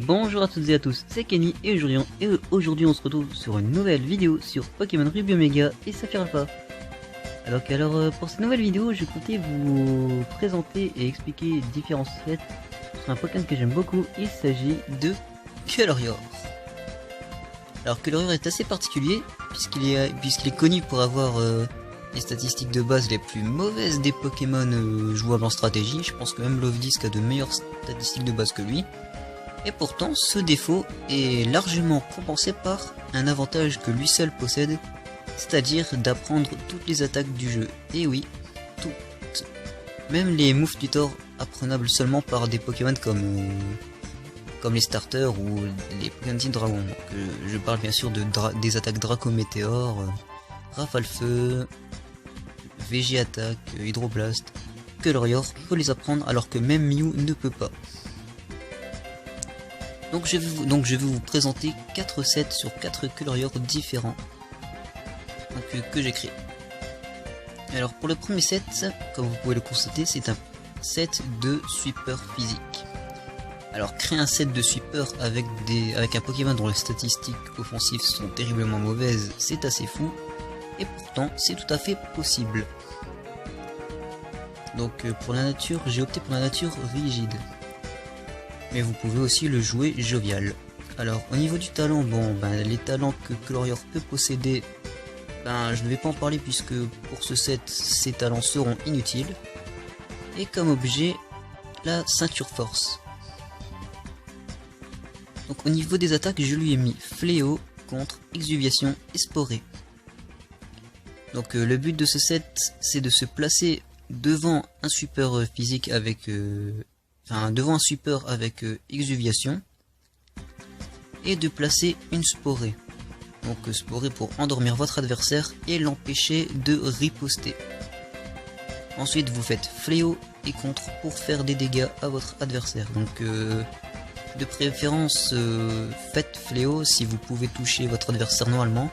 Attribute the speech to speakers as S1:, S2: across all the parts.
S1: Bonjour à toutes et à tous, c'est Kenny et aujourd'hui on se retrouve sur une nouvelle vidéo sur Pokémon Ruby Omega et Saphir Alpha. Alors pour cette nouvelle vidéo, je comptais vous présenter et expliquer différents sets sur un Pokémon que j'aime beaucoup. Il s'agit de Keloruyor. Alors Keloruyor est assez particulier puisqu'il est connu pour avoir les statistiques de base les plus mauvaises des Pokémon jouables en stratégie. Je pense que même Love-Disc a de meilleures statistiques de base que lui. Et pourtant, ce défaut est largement compensé par un avantage que lui seul possède, c'est-à-dire d'apprendre toutes les attaques du jeu. Et oui, toutes. Même les moves tutor apprenables seulement par des Pokémon comme les starters ou les Pokémon Team Dragon. Donc, je parle bien sûr des attaques Draco Météor, Rafale Feu, VG Attaque, Hydroblast. Keloruyor peut les apprendre alors que même Mew ne peut pas. Donc je vais vous présenter 4 sets sur 4 Keloruyor différents que j'ai créé. Alors pour le premier set, comme vous pouvez le constater, c'est un set de sweeper physique. Alors créer un set de sweeper avec un Pokémon dont les statistiques offensives sont terriblement mauvaises, c'est assez fou, et pourtant c'est tout à fait possible. Donc pour la nature, j'ai opté pour la nature rigide. Mais vous pouvez aussi le jouer jovial. Alors au niveau du talent, les talents que Keloruyor peut posséder, je ne vais pas en parler puisque pour ce set, ces talents seront inutiles. Et comme objet, la ceinture force. Donc au niveau des attaques, je lui ai mis Fléau contre Exuviation et Sporé. Donc le but de ce set, c'est de se placer devant un super physique avec... devant un sweeper avec Exuviation et de placer une Sporée. Donc Sporée pour endormir votre adversaire et l'empêcher de riposter. Ensuite vous faites Fléau et contre pour faire des dégâts à votre adversaire. Donc de préférence faites Fléau si vous pouvez toucher votre adversaire normalement.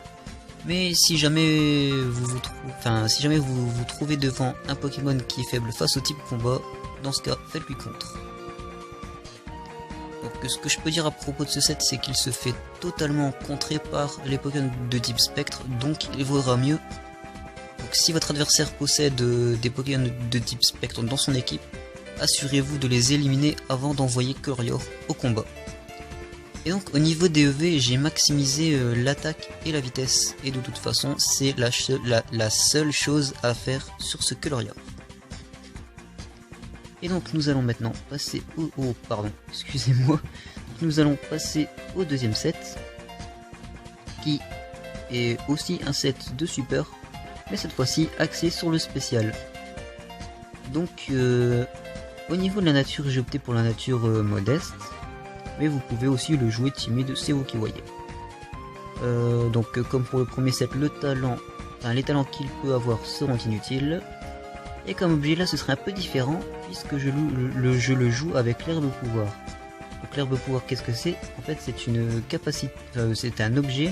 S1: Mais si jamais vous vous trouvez devant un Pokémon qui est faible face au type combat, dans ce cas faites-lui contre. Donc ce que je peux dire à propos de ce set, c'est qu'il se fait totalement contrer par les Pokémon de type spectre, donc il vaudra mieux. Donc si votre adversaire possède des Pokémon de type spectre dans son équipe, assurez-vous de les éliminer avant d'envoyer Keloruyor au combat. Et donc au niveau des EV, j'ai maximisé l'attaque et la vitesse, et de toute façon c'est la seule chose à faire sur ce Keloruyor. Et donc nous allons maintenant passer Nous allons passer au deuxième set, qui est aussi un set de super, mais cette fois-ci axé sur le spécial. Donc au niveau de la nature, j'ai opté pour la nature modeste, mais vous pouvez aussi le jouer timide, c'est vous qui voyez. Donc comme pour le premier set, les talents qu'il peut avoir seront inutiles. Et comme objet là ce serait un peu différent puisque je le joue avec l'herbe pouvoir. Donc l'herbe pouvoir, qu'est-ce que c'est? En fait c'est une capacité, c'est un objet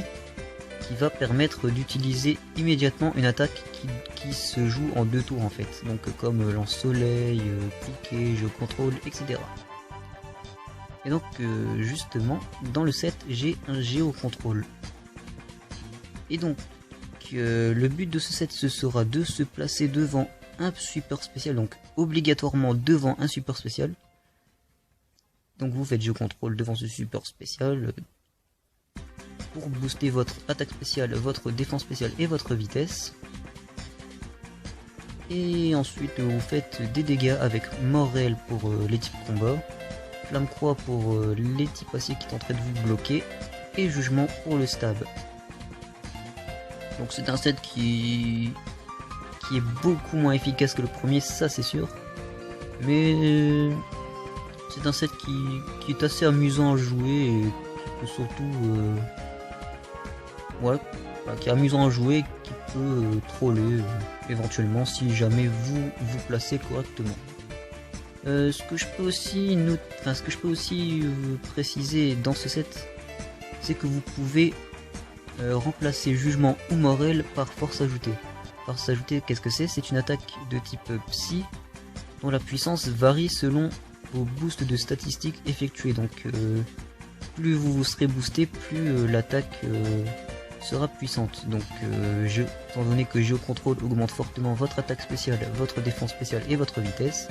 S1: qui va permettre d'utiliser immédiatement une attaque qui se joue en 2 tours en fait. Donc comme lance-soleil, piqué, jeu contrôle, etc. Et donc justement dans le set j'ai un géocontrôle. Et donc le but de ce set ce sera de se placer devant un super spécial, donc obligatoirement devant un super spécial. Donc vous faites jeu contrôle devant ce super spécial pour booster votre attaque spéciale, votre défense spéciale et votre vitesse. Et ensuite vous faites des dégâts avec mort réelle pour les types combat, flamme croix pour les types acier qui tenteraient de vous bloquer, et jugement pour le stab. Donc c'est un set qui est beaucoup moins efficace que le premier, ça c'est sûr, mais c'est un set qui est assez amusant à jouer et qui peut surtout qui est amusant à jouer, qui peut troller éventuellement si jamais vous vous placez correctement. Ce que je peux aussi préciser dans ce set, c'est que vous pouvez remplacer jugement ou morel par force ajoutée. Force ajoutée, qu'est-ce que c'est? C'est une attaque de type psy dont la puissance varie selon vos boosts de statistiques effectués. Donc plus vous serez boosté, plus l'attaque sera puissante. Donc étant donné que Géocontrôle augmente fortement votre attaque spéciale, votre défense spéciale et votre vitesse,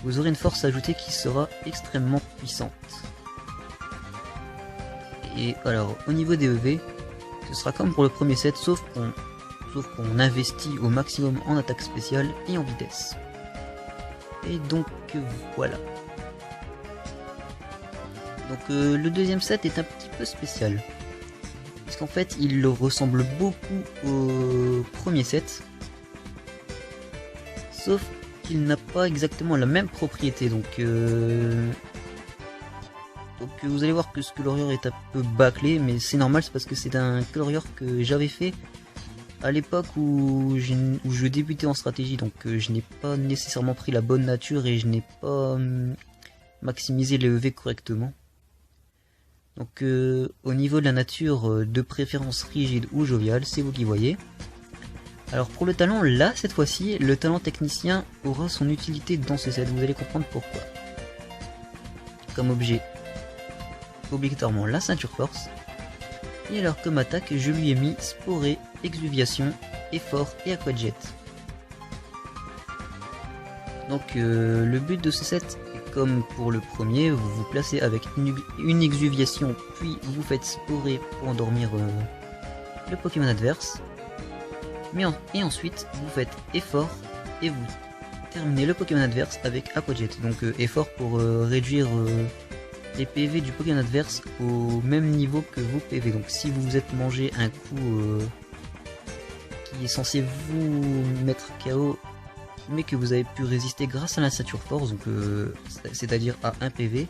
S1: vous aurez une force ajoutée qui sera extrêmement puissante. Et alors au niveau des EV, ce sera comme pour le premier set, sauf qu'on investit au maximum en attaque spéciale et en vitesse. Et donc voilà. Donc le deuxième set est un petit peu spécial, puisqu'en fait il ressemble beaucoup au premier set, sauf qu'il n'a pas exactement la même propriété. Donc vous allez voir que ce colorieur est un peu bâclé, mais c'est normal, c'est parce que c'est un colorieur que j'avais fait à l'époque où je débutais en stratégie, donc je n'ai pas nécessairement pris la bonne nature et je n'ai pas maximisé les EV correctement. Donc au niveau de la nature, de préférence rigide ou joviale, c'est vous qui voyez. Alors pour le talent, là cette fois-ci, le talent technicien aura son utilité dans ce set, vous allez comprendre pourquoi. Comme objet, obligatoirement la ceinture force. Et alors comme attaque, je lui ai mis Sporé, Exuviation, Effort et Aquajet. Donc le but de ce set est comme pour le premier, vous vous placez avec une Exuviation, puis vous faites Sporé pour endormir le Pokémon adverse. Et ensuite vous faites Effort et vous terminez le Pokémon adverse avec Aquajet. Donc Effort pour réduire les PV du Pokémon adverse au même niveau que vos PV. Donc si vous vous êtes mangé un coup qui est censé vous mettre KO, mais que vous avez pu résister grâce à la ceinture force, donc c'est-à-dire à 1 PV,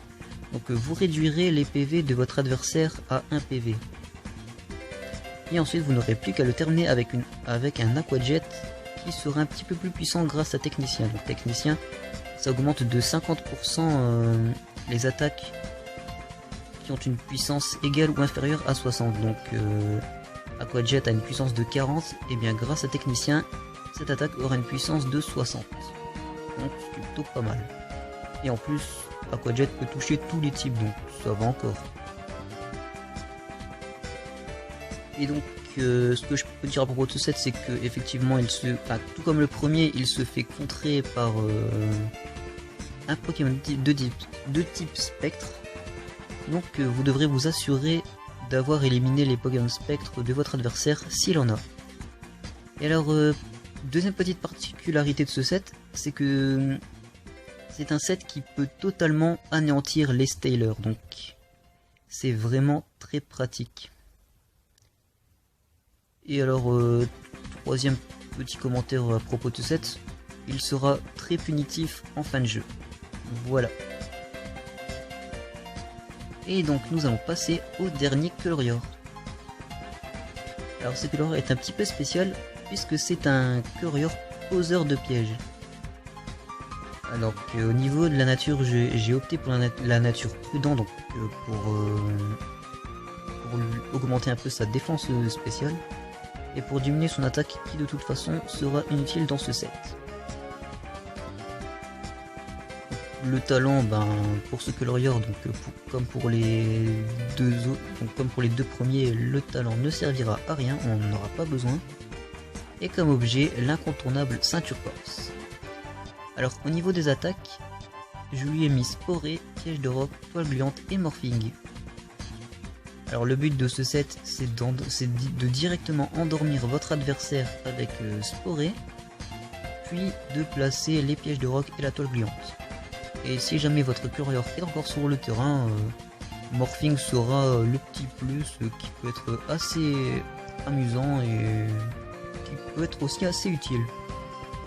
S1: donc vous réduirez les PV de votre adversaire à 1 PV. Et ensuite vous n'aurez plus qu'à le terminer avec un Aquajet qui sera un petit peu plus puissant grâce à Technicien. Donc Technicien, ça augmente de 50% les attaques qui ont une puissance égale ou inférieure à 60. Donc Aquajet a une puissance de 40, et bien grâce à Technicien, cette attaque aura une puissance de 60. Donc c'est plutôt pas mal. Et en plus, Aquajet peut toucher tous les types, donc ça va encore. Et donc ce que je peux dire à propos de ce set, c'est que effectivement tout comme le premier, il se fait contrer par un Pokémon de type spectre. Donc vous devrez vous assurer d'avoir éliminé les Pokémon spectre de votre adversaire s'il en a. Et alors deuxième petite particularité de ce set, c'est que c'est un set qui peut totalement anéantir les Stailers, donc c'est vraiment très pratique. Et alors troisième petit commentaire à propos de ce set, il sera très punitif en fin de jeu. Voilà. Et donc nous allons passer au dernier colorior. Alors ce colorior est un petit peu spécial puisque c'est un colorior poseur de pièges. Alors qu'au niveau de la nature, j'ai opté pour la nature prudent, donc pour augmenter un peu sa défense spéciale et pour diminuer son attaque qui de toute façon sera inutile dans ce set. Le talent, pour ce colorior, donc comme pour les deux autres, donc comme pour les deux premiers, le talent ne servira à rien, on n'en aura pas besoin. Et comme objet, l'incontournable ceinture force. Alors au niveau des attaques, je lui ai mis Sporé, Piège de roc, Toile gluante et Morphing. Alors le but de ce set, c'est de directement endormir votre adversaire avec Sporé, puis de placer les pièges de roc et la toile gluante. Et si jamais votre colorior est encore sur le terrain, Morphing sera le petit plus qui peut être assez amusant et qui peut être aussi assez utile.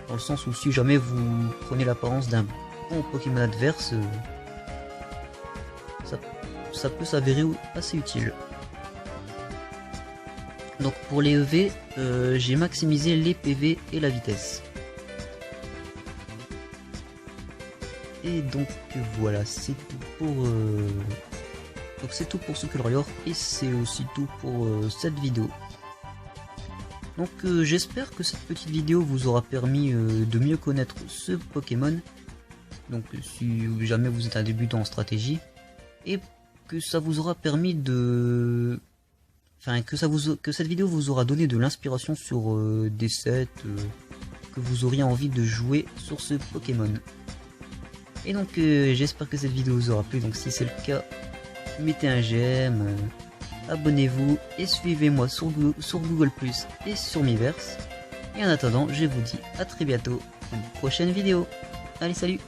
S1: Dans le sens où si jamais vous prenez l'apparence d'un bon Pokémon adverse, ça peut s'avérer assez utile. Donc pour les EV, j'ai maximisé les PV et la vitesse. Et donc voilà, c'est tout pour ce colorior et c'est aussi tout pour cette vidéo. Donc j'espère que cette petite vidéo vous aura permis de mieux connaître ce Pokémon. Donc si jamais vous êtes un débutant en stratégie, et que ça vous aura permis de... Enfin, que cette vidéo vous aura donné de l'inspiration sur des sets que vous auriez envie de jouer sur ce Pokémon. Et donc j'espère que cette vidéo vous aura plu, donc si c'est le cas, mettez un j'aime, abonnez-vous et suivez-moi sur Google+, et sur Miiverse. Et en attendant, je vous dis à très bientôt pour une prochaine vidéo. Allez, salut!